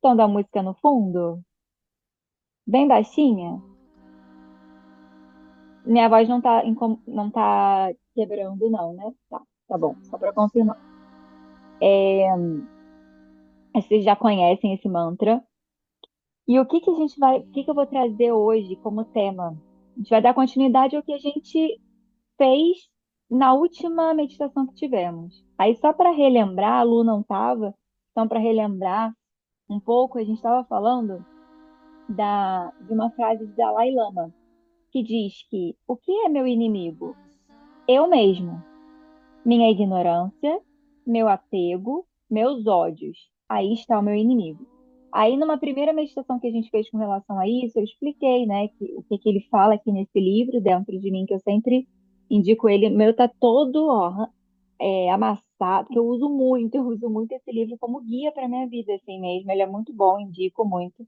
Som da música no fundo, bem baixinha. Minha voz não tá quebrando, não, né? Tá bom, só para confirmar. Vocês já conhecem esse mantra. E o que que eu vou trazer hoje como tema? A gente vai dar continuidade ao que a gente fez na última meditação que tivemos. Aí, só para relembrar, a Lu não estava, então, para relembrar um pouco, a gente estava falando de uma frase de Dalai Lama, que diz que o que é meu inimigo? Eu mesmo, minha ignorância, meu apego, meus ódios. Aí está o meu inimigo. Aí, numa primeira meditação que a gente fez com relação a isso, eu expliquei, né, o que que ele fala aqui nesse livro, dentro de mim, que eu sempre indico ele. O meu tá todo, ó, amassado, que eu uso muito esse livro como guia para minha vida, assim mesmo. Ele é muito bom, indico muito.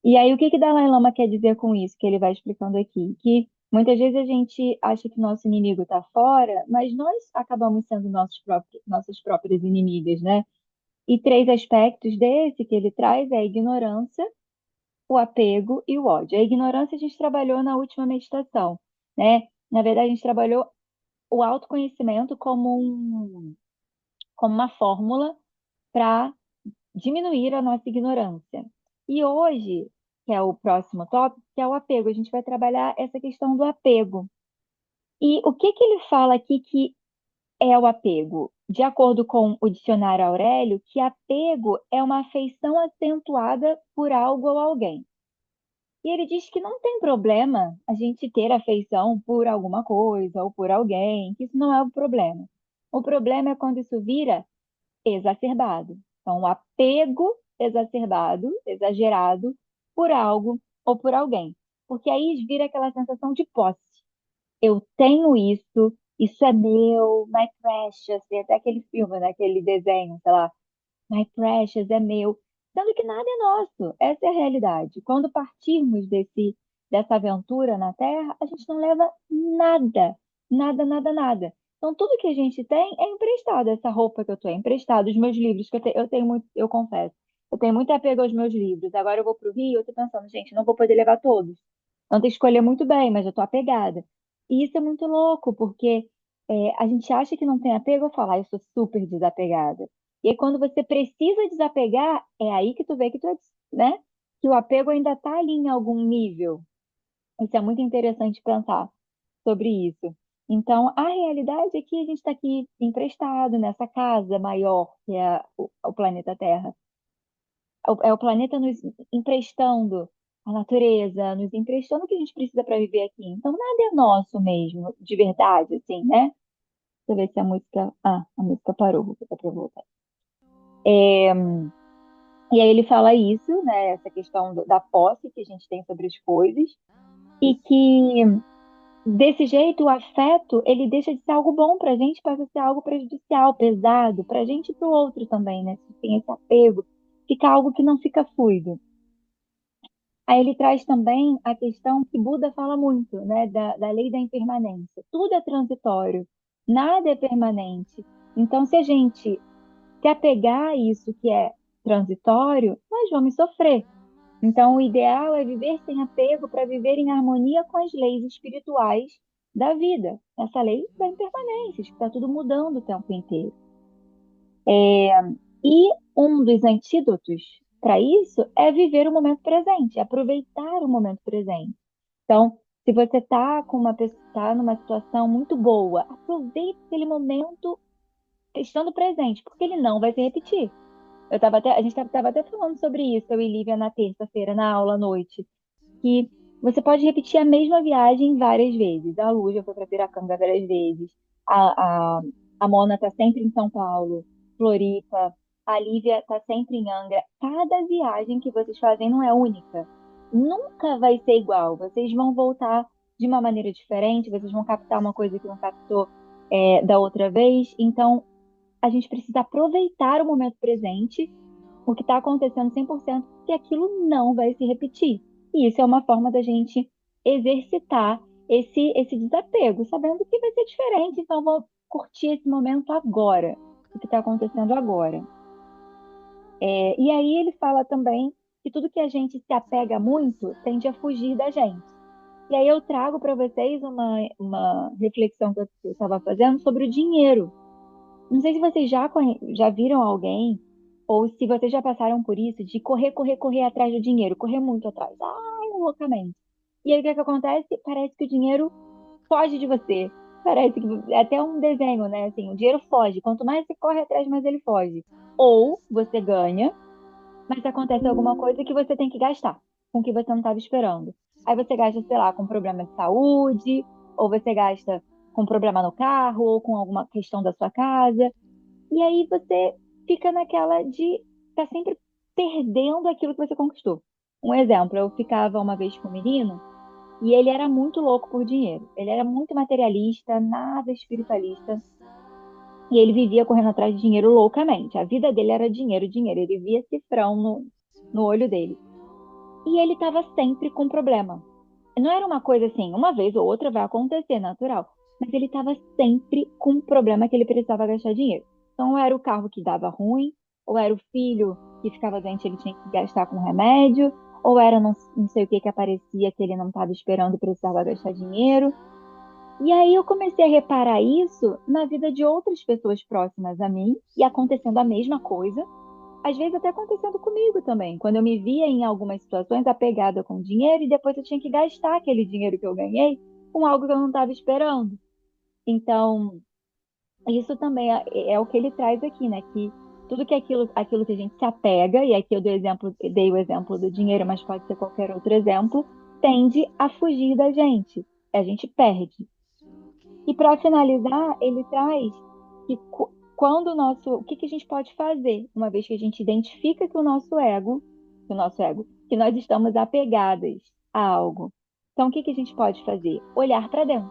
E aí, o que que Dalai Lama quer dizer com isso, que ele vai explicando aqui? Que muitas vezes a gente acha que nosso inimigo está fora, mas nós acabamos sendo nossas próprias inimigas, né? E três aspectos desse que ele traz é a ignorância, o apego e o ódio. A ignorância a gente trabalhou na última meditação, né? Na verdade, a gente trabalhou o autoconhecimento como uma fórmula para diminuir a nossa ignorância. E hoje, que é o próximo tópico, que é o apego, a gente vai trabalhar essa questão do apego. E o que que ele fala aqui que é o apego? De acordo com o dicionário Aurélio, que apego é uma afeição acentuada por algo ou alguém. E ele diz que não tem problema a gente ter afeição por alguma coisa ou por alguém, que isso não é o problema. O problema é quando isso vira exacerbado. Então, o apego exacerbado, exagerado por algo ou por alguém. Porque aí vira aquela sensação de posse. Eu tenho isso, isso é meu, my precious. Tem até aquele filme, né, aquele desenho, sei lá, my precious é meu. Sendo que nada é nosso. Essa é a realidade. Quando partirmos dessa aventura na Terra, a gente não leva nada. Nada, nada, nada. Então, tudo que a gente tem é emprestado. Essa roupa que eu tô é emprestado. Os meus livros, eu tenho muito, eu confesso. Eu tenho muito apego aos meus livros. Agora eu vou pro Rio, eu tô pensando, gente, não vou poder levar todos. Então, tem que escolher muito bem, mas eu tô apegada. E isso é muito louco, porque a gente acha que não tem apego, eu falo, eu sou super desapegada. E aí, quando você precisa desapegar, é aí que tu vê que tu é, né? Que o apego ainda tá ali em algum nível. Isso é muito interessante pensar sobre isso. Então, a realidade é que a gente está aqui emprestado nessa casa maior que é o planeta Terra. É o planeta nos emprestando a natureza, nos emprestando o que a gente precisa para viver aqui. Então, nada é nosso mesmo, de verdade, assim, né? Deixa eu ver se a música. Ah, a música parou, vou botar pra voltar. É, E aí ele fala isso, né, essa questão da posse que a gente tem sobre as coisas, e que desse jeito o afeto, ele deixa de ser algo bom pra gente, passa a ser algo prejudicial, pesado, pra gente e pro outro também, né? Se tem esse apego, fica algo que não fica fluido. Aí ele traz também a questão que Buda fala muito, né, da lei da impermanência. Tudo é transitório, nada é permanente. Então, se a gente se apegar a isso que é transitório, nós vamos sofrer. Então, o ideal é viver sem apego para viver em harmonia com as leis espirituais da vida. Essa lei da impermanência, que está tudo mudando o tempo inteiro. E um dos antídotos para isso é viver o momento presente, aproveitar o momento presente. Então, se você está com uma pessoa, tá numa situação muito boa, aproveite aquele momento estando presente, porque ele não vai se repetir. A gente estava até falando sobre isso, eu e Lívia, na terça-feira, na aula à noite, que você pode repetir a mesma viagem várias vezes. A Lu já foi para Piracanga várias vezes. A Mona está sempre em São Paulo, Floripa. A Lívia está sempre em Angra. Cada viagem que vocês fazem não é única. Nunca vai ser igual. Vocês vão voltar de uma maneira diferente, vocês vão captar uma coisa que não captou da outra vez. Então, a gente precisa aproveitar o momento presente, o que está acontecendo 100%, porque aquilo não vai se repetir. E isso é uma forma da gente exercitar esse desapego, sabendo que vai ser diferente, então vou curtir esse momento agora, o que está acontecendo agora. E aí ele fala também que tudo que a gente se apega muito tende a fugir da gente. E aí eu trago para vocês uma reflexão que eu estava fazendo sobre o dinheiro. Não sei se vocês já viram alguém, ou se vocês já passaram por isso, de correr, correr, correr atrás do dinheiro, correr muito atrás, ai, loucamente. E aí o que é que acontece? Parece que o dinheiro foge de você. Parece que é até um desenho, né? Assim, o dinheiro foge. Quanto mais você corre atrás, mais ele foge. Ou você ganha, mas acontece alguma coisa que você tem que gastar, com que você não estava esperando. Aí você gasta, sei lá, com problema de saúde, ou você gasta com problema no carro, ou com alguma questão da sua casa. E aí você fica naquela de tá sempre perdendo aquilo que você conquistou. Um exemplo, eu ficava uma vez com um menino e ele era muito louco por dinheiro. Ele era muito materialista, nada espiritualista. E ele vivia correndo atrás de dinheiro loucamente. A vida dele era dinheiro, dinheiro. Ele via cifrão no olho dele. E ele estava sempre com problema. Não era uma coisa assim, uma vez ou outra vai acontecer, natural. Mas ele estava sempre com um problema que ele precisava gastar dinheiro. Então, ou era o carro que dava ruim, ou era o filho que ficava doente, ele tinha que gastar com remédio, ou era não sei o que que aparecia que ele não estava esperando e precisava gastar dinheiro. E aí eu comecei a reparar isso na vida de outras pessoas próximas a mim e acontecendo a mesma coisa, às vezes até acontecendo comigo também, quando eu me via em algumas situações apegada com dinheiro e depois eu tinha que gastar aquele dinheiro que eu ganhei com algo que eu não estava esperando. Então, isso também é o que ele traz aqui, né? Que tudo que aquilo que a gente se apega, e aqui dei o exemplo do dinheiro, mas pode ser qualquer outro exemplo, tende a fugir da gente. A gente perde. E para finalizar, ele traz que quando o que que a gente pode fazer, uma vez que a gente identifica que nós estamos apegadas a algo. Então, o que que a gente pode fazer? Olhar para dentro.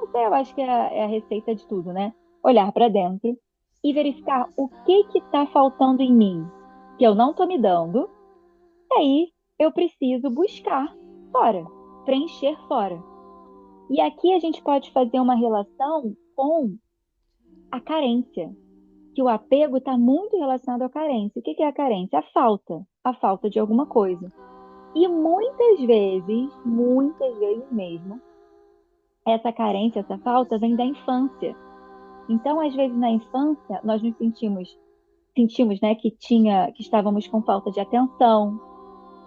Isso eu acho que é a receita de tudo, né? Olhar para dentro e verificar o que está faltando em mim, que eu não estou me dando, e aí eu preciso buscar fora, preencher fora. E aqui a gente pode fazer uma relação com a carência, que o apego está muito relacionado à carência. O que que é a carência? A falta de alguma coisa. E muitas vezes mesmo, essa carência, essa falta vem da infância. Então, às vezes na infância, nós nos sentimos, né, que estávamos com falta de atenção,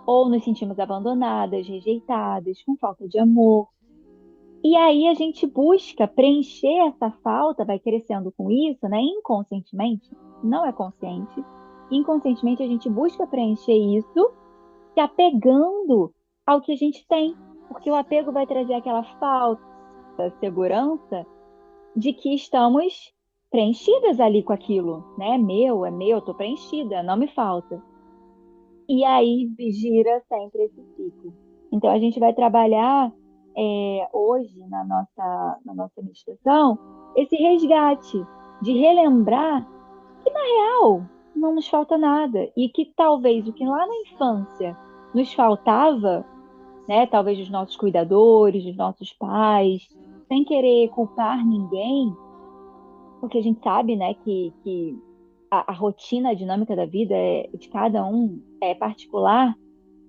ou nos sentimos abandonadas, rejeitadas, com falta de amor. E aí a gente busca preencher essa falta, vai crescendo com isso, né? Inconscientemente, não é consciente. Inconscientemente a gente busca preencher isso, se apegando ao que a gente tem, porque o apego vai trazer aquela falsa segurança de que estamos preenchidas ali com aquilo, né? É meu, tô preenchida, não me falta. E aí gira sempre esse ciclo. Então a gente vai trabalhar hoje na nossa meditação esse resgate de relembrar que na real não nos falta nada e que talvez o que lá na infância nos faltava, né, talvez dos nossos cuidadores, dos nossos pais, sem querer culpar ninguém, porque a gente sabe, né, que a rotina, a dinâmica da vida de cada um é particular,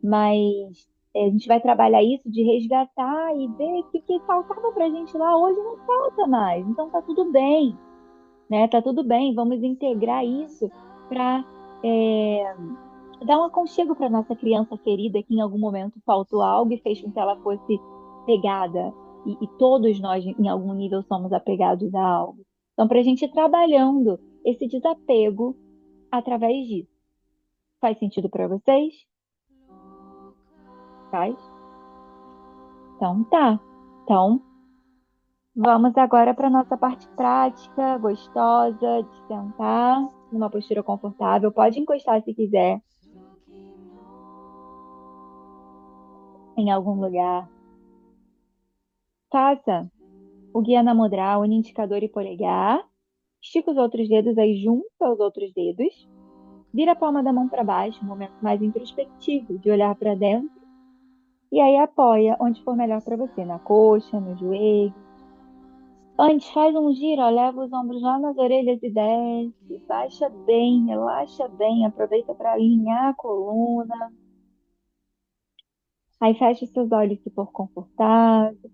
mas a gente vai trabalhar isso de resgatar e ver que o que faltava pra gente lá hoje não falta mais. Então tá tudo bem, né? Tá tudo bem, vamos integrar isso para dar um aconchego para nossa criança querida que em algum momento faltou algo e fez com que ela fosse pegada. E todos nós, em algum nível, somos apegados a algo. Então, para a gente ir trabalhando esse desapego através disso. Faz sentido para vocês? Faz? Então tá. Então, vamos agora para nossa parte prática, gostosa, de sentar numa postura confortável. Pode encostar se quiser em algum lugar. Faça o guia na mudra, une indicador e polegar. Estica os outros dedos aí junto aos outros dedos. Vira a palma da mão para baixo, um momento mais introspectivo, de olhar para dentro. E aí apoia onde for melhor para você, na coxa, no joelho. Antes, faz um giro, ó, leva os ombros lá nas orelhas e desce. Baixa bem, relaxa bem, aproveita para alinhar a coluna. Aí fecha seus olhos se for confortável.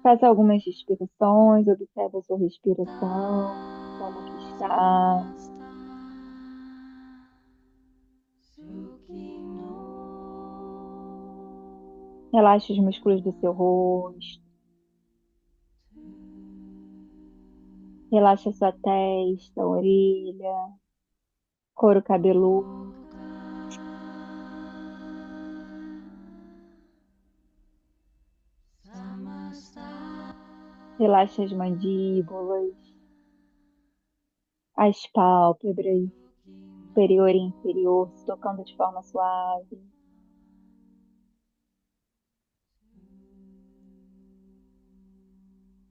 Faz algumas respirações, observa a sua respiração, como que está. Relaxa os músculos do seu rosto, relaxa sua testa, orelha, couro cabeludo. Relaxa as mandíbulas, as pálpebras, superior e inferior, se tocando de forma suave.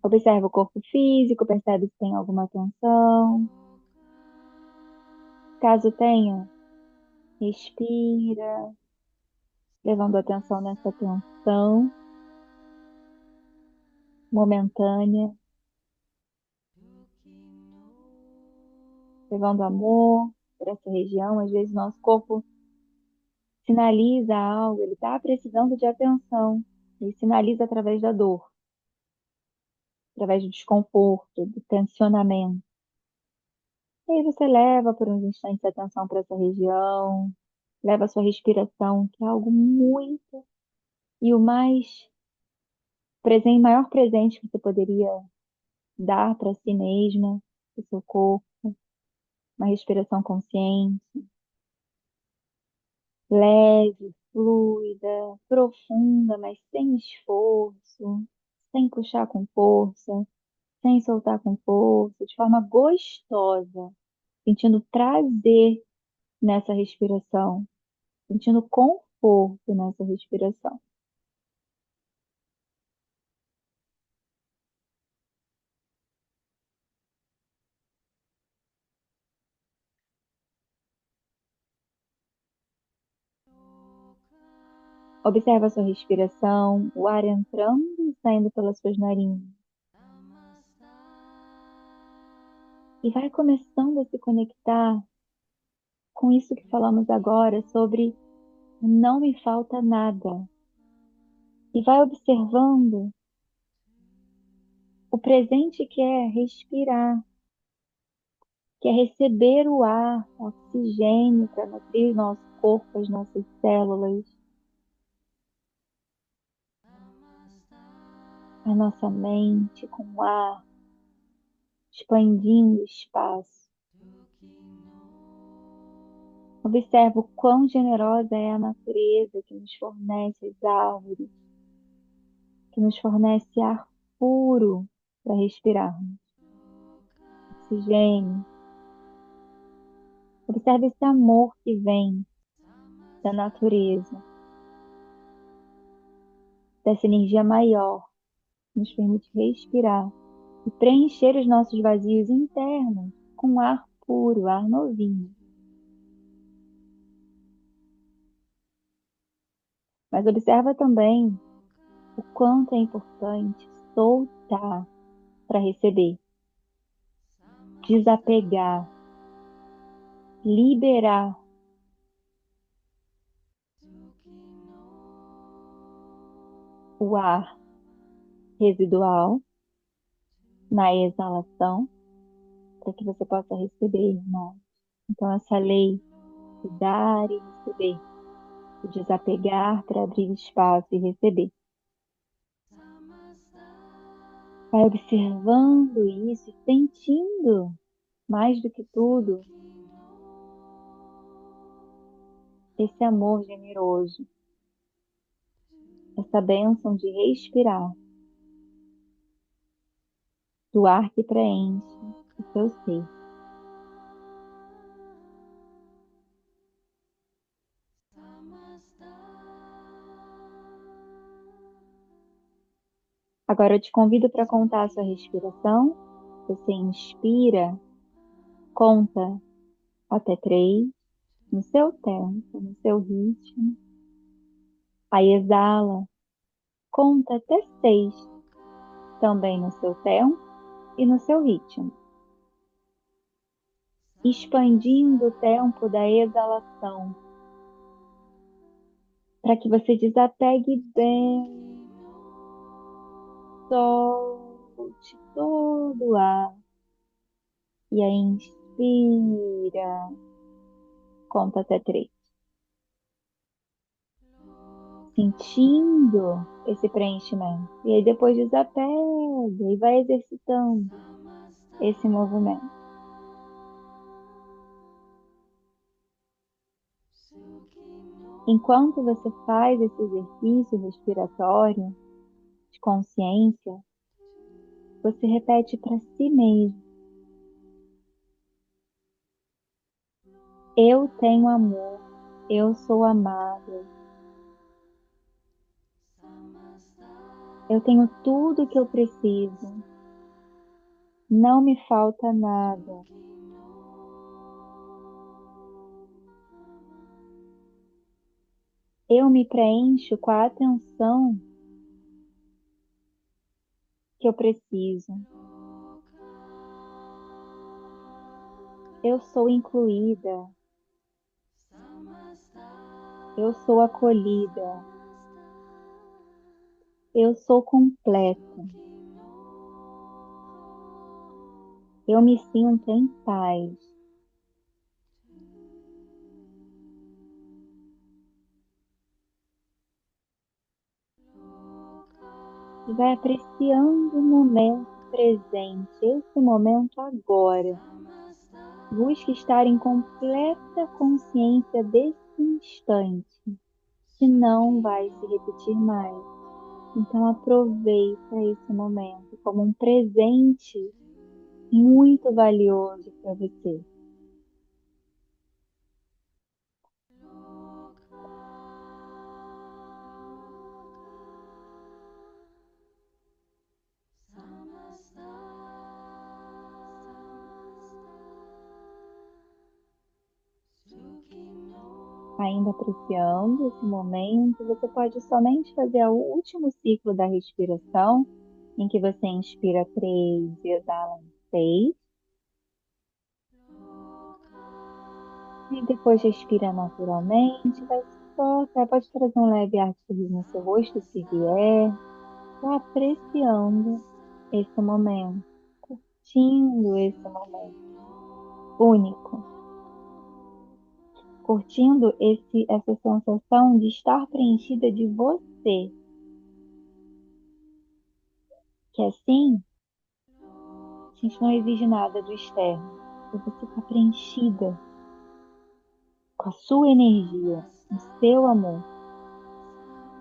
Observa o corpo físico, percebe se tem alguma tensão. Caso tenha, respira, levando atenção nessa tensão momentânea, levando amor para essa região. Às vezes nosso corpo sinaliza algo, ele está precisando de atenção. Ele sinaliza através da dor, através do desconforto, do tensionamento. E aí você leva por uns instantes a atenção para essa região, leva a sua respiração, que é algo muito e o mais presente, maior presente que você poderia dar para si mesma, para o seu corpo, uma respiração consciente, leve, fluida, profunda, mas sem esforço, sem puxar com força, sem soltar com força, de forma gostosa, sentindo prazer nessa respiração, sentindo conforto nessa respiração. Observa a sua respiração, o ar entrando e saindo pelas suas narinas. E vai começando a se conectar com isso que falamos agora sobre o não me falta nada. E vai observando o presente que é respirar, que é receber o ar, o oxigênio para nutrir nosso corpo, as nossas células, a nossa mente com o ar, expandindo o espaço. Observa o quão generosa é a natureza que nos fornece as árvores, que nos fornece ar puro para respirarmos, oxigênio. Observe esse amor que vem da natureza, dessa energia maior, que nos permite respirar e preencher os nossos vazios internos com ar puro, ar novinho. Mas observa também o quanto é importante soltar para receber, desapegar, liberar o ar residual na exalação, para que você possa receber, irmão. Então, essa lei de dar e receber, de desapegar para abrir espaço e receber. Vai observando isso e sentindo, mais do que tudo, esse amor generoso, essa bênção de respirar, do ar que preenche o seu ser. Agora eu te convido para contar a sua respiração. Você inspira, conta até 3. no seu tempo, no seu ritmo. Aí exala, conta até 6, também no seu tempo e no seu ritmo, expandindo o tempo da exalação, para que você desapegue bem, solte todo o ar. E aí inspira, conta até 3, sentindo esse preenchimento. E aí depois desapega e vai exercitando esse movimento. Enquanto você faz esse exercício respiratório de consciência, você repete para si mesmo: eu tenho amor, eu sou amável, eu tenho tudo o que eu preciso, não me falta nada. Eu me preencho com a atenção que eu preciso. Eu sou incluída. Eu sou acolhida. Eu sou completa. Eu me sinto em paz. E vai apreciando o momento presente, esse momento agora. Busque estar em completa consciência desse instante, que não vai se repetir mais. Então aproveita esse momento como um presente muito valioso para você. Ainda apreciando esse momento, você pode somente fazer o último ciclo da respiração, em que você inspira 3 e exala em 6. E depois respira naturalmente, vai só, você pode trazer um leve ar de sorriso no seu rosto, se vier, só apreciando esse momento, curtindo esse momento único, curtindo essa sensação de estar preenchida de você, que assim a gente não exige nada do externo, porque você está preenchida com a sua energia, com o seu amor.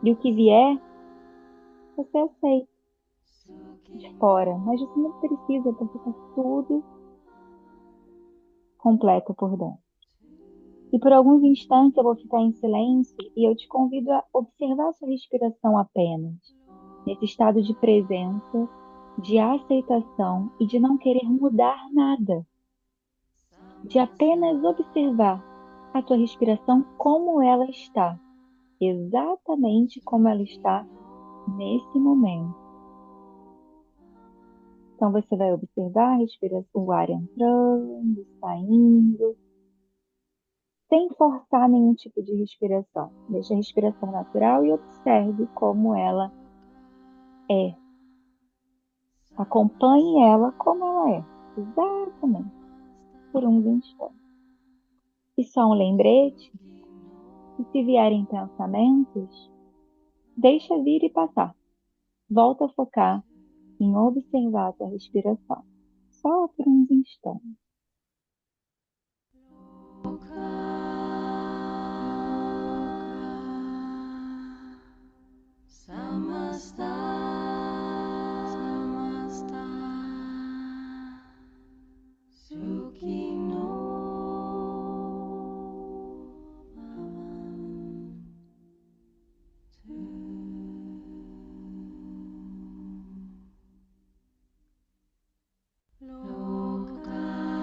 E o que vier, você aceita de fora, mas você não precisa, porque está tudo completo por dentro. E por alguns instantes eu vou ficar em silêncio e eu te convido a observar a sua respiração apenas, nesse estado de presença, de aceitação e de não querer mudar nada, de apenas observar a tua respiração como ela está, exatamente como ela está nesse momento. Então você vai observar a respiração, o ar entrando, saindo, sem forçar nenhum tipo de respiração. Deixa a respiração natural e observe como ela é. Acompanhe ela como ela é, exatamente, por uns instantes. E só um lembrete, que se vierem pensamentos, deixa vir e passar. Volta a focar em observar a tua respiração, só por uns instantes. Samasta, Samasta, Sukhino Bhavantu. Loka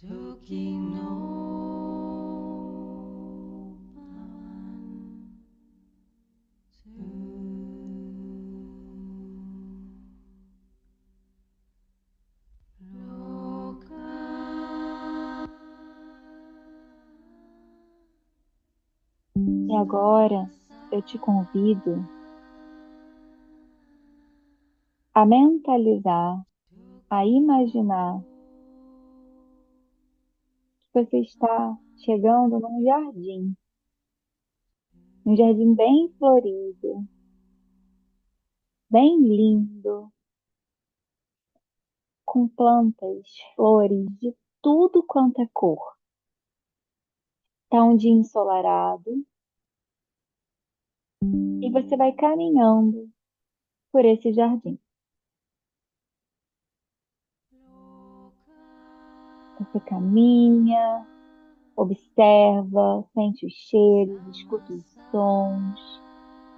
Suki no Bhavan Loka E agora eu te convido a mentalizar, a imaginar que você está chegando num jardim bem florido, bem lindo, com plantas, flores de tudo quanto é cor. Está um dia ensolarado e você vai caminhando por esse jardim. Você caminha, observa, sente os cheiros, escuta os sons,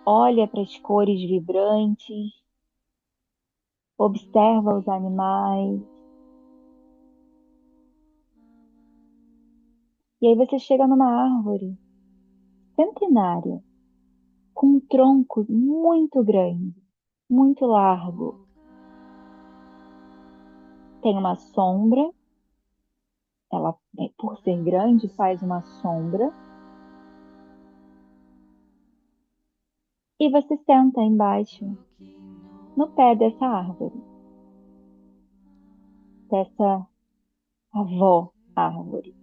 olha para as cores vibrantes, observa os animais. E aí você chega numa árvore centenária, com um tronco muito grande, muito largo. Tem uma sombra, ela, por ser grande, faz uma sombra. E você senta embaixo, no pé dessa árvore, dessa avó árvore.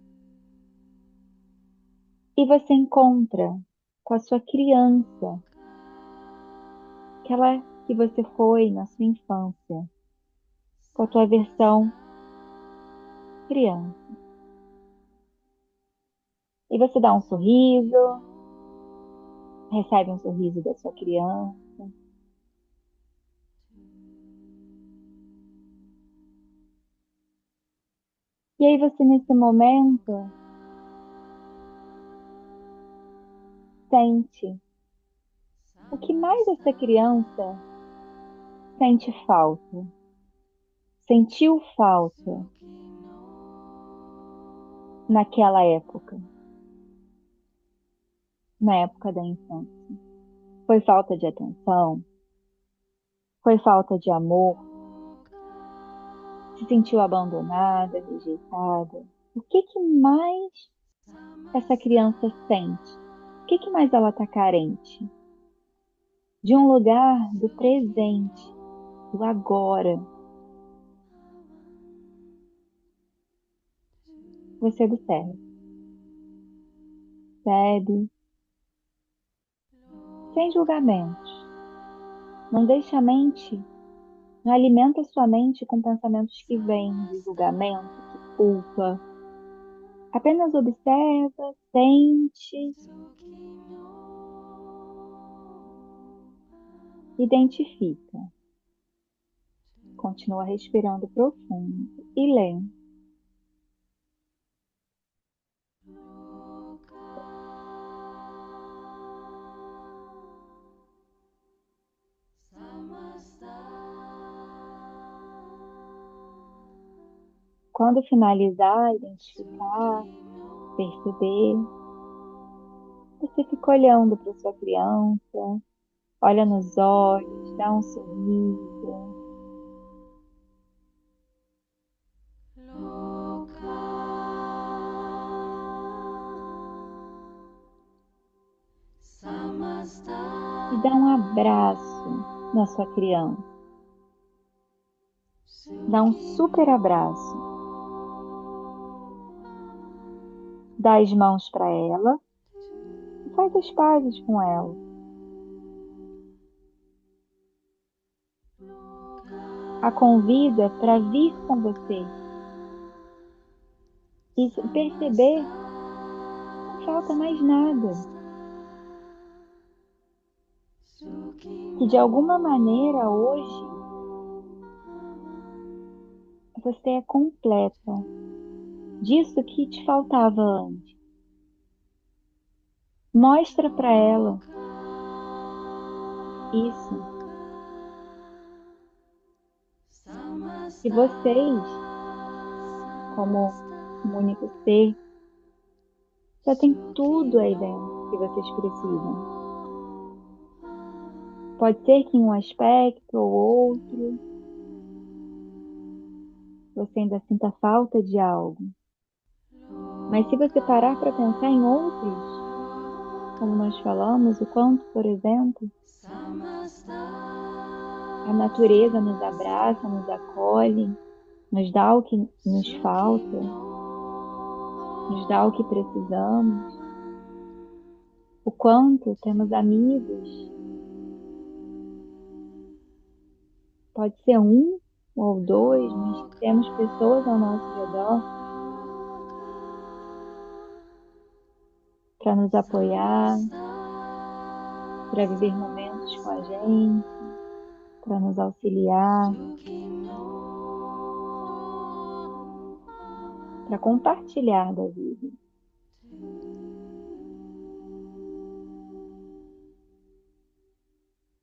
E você encontra com a sua criança, aquela que você foi na sua infância, com a tua versão criança. E você dá um sorriso, recebe um sorriso da sua criança. E aí você, nesse momento, sente o que mais essa criança sente falta, sentiu falta naquela época, na época da infância. Foi falta de atenção? Foi falta de amor? Se sentiu abandonada, rejeitada? O que que mais essa criança sente? O que que mais ela está carente? De um lugar do presente, do agora. Você observa. Percebe, sem julgamentos. Não deixa a mente, não alimenta sua mente com pensamentos que vêm de julgamento, de culpa. Apenas observa, sente, identifica. Continua respirando profundo e lento. Quando finalizar, identificar, perceber, você fica olhando para sua criança, olha nos olhos, dá um sorriso. E dá um abraço na sua criança. Dá um super abraço. Dá as mãos para ela e faz as pazes com ela. A convida para vir com você e perceber que não falta mais nada. Que de alguma maneira hoje você é completa disso que te faltava antes. Mostra para ela isso. Que vocês, como um único ser, já tem tudo aí dentro que vocês precisam. Pode ser que em um aspecto ou outro você ainda sinta falta de algo, mas se você parar para pensar em outros, como nós falamos, o quanto, por exemplo, a natureza nos abraça, nos acolhe, nos dá o que nos falta, nos dá o que precisamos, o quanto temos amigos, pode ser um ou dois, mas temos pessoas ao nosso redor para nos apoiar, para viver momentos com a gente, para nos auxiliar, para compartilhar da vida.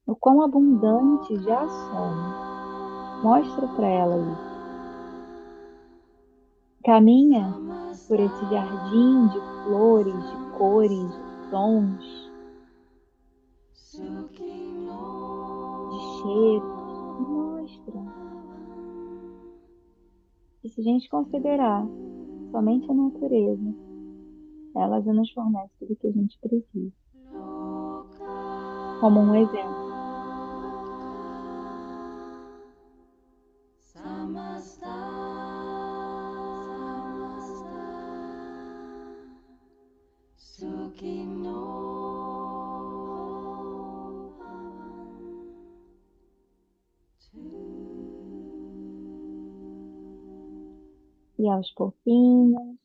O quão abundante já somos. Mostra para ela isso. Caminha por esse jardim de flores, de cores, de sons, de cheiros. E mostra. E se a gente considerar somente a natureza, ela já nos fornece tudo o que a gente precisa. Como um exemplo. E aos pouquinhos,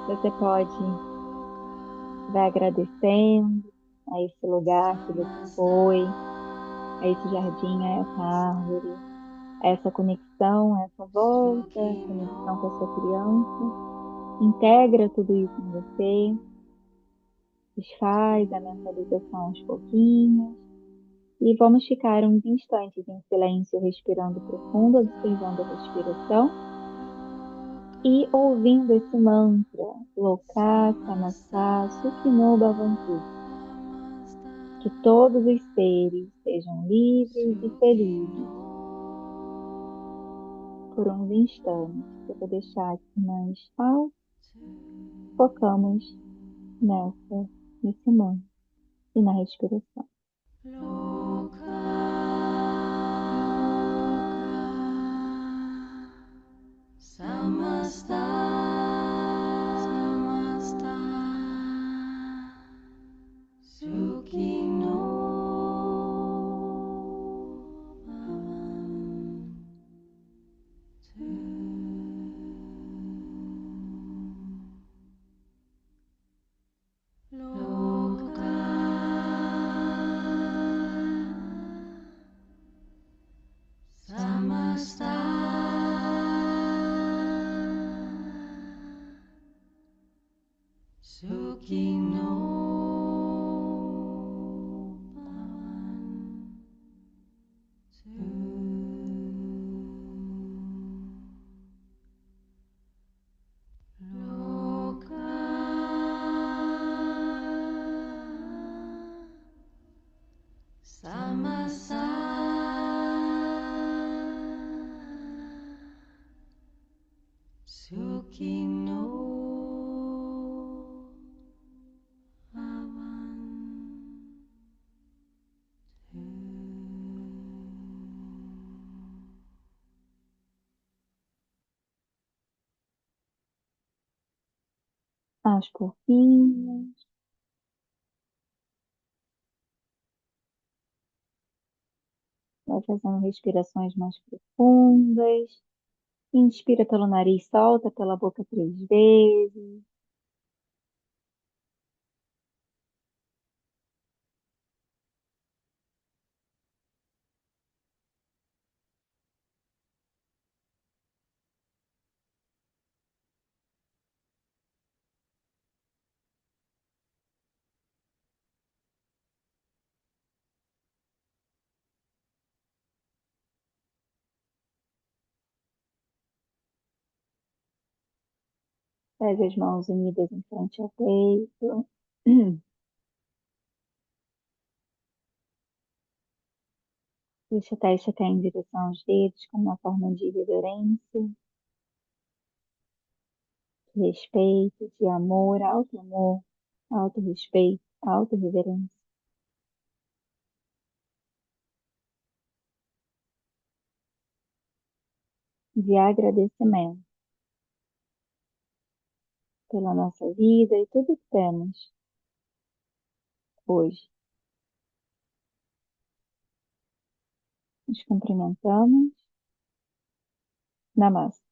você pode vai agradecendo a esse lugar que você foi, a esse jardim, a essa árvore, a essa conexão, a essa volta, conexão com a sua criança. Integra tudo isso em você, desfaz a mentalização aos pouquinhos e vamos ficar uns instantes em silêncio, respirando profundo, observando a respiração e ouvindo esse mantra, Loka Samasta Sukhino Bhavantu. Que todos os seres sejam livres e felizes por uns instantes. Eu vou deixar aqui mais alto. Focamos nesse mantra e na respiração. Samasta, samasta, Sukhino Bhavantu. Loka Samasta Sukhino Bhavantu. Loka Samasta Sukhino Aos pouquinhos, vai fazendo respirações mais profundas. Inspira pelo nariz, solta pela boca 3 vezes. Traz as mãos unidas em frente ao peito. Deixa a testa cair em direção aos dedos, como uma forma de reverência, de respeito, de amor, auto-respeito, auto-reverência, de agradecimento pela nossa vida e tudo que temos hoje. Nos cumprimentamos. Namastê.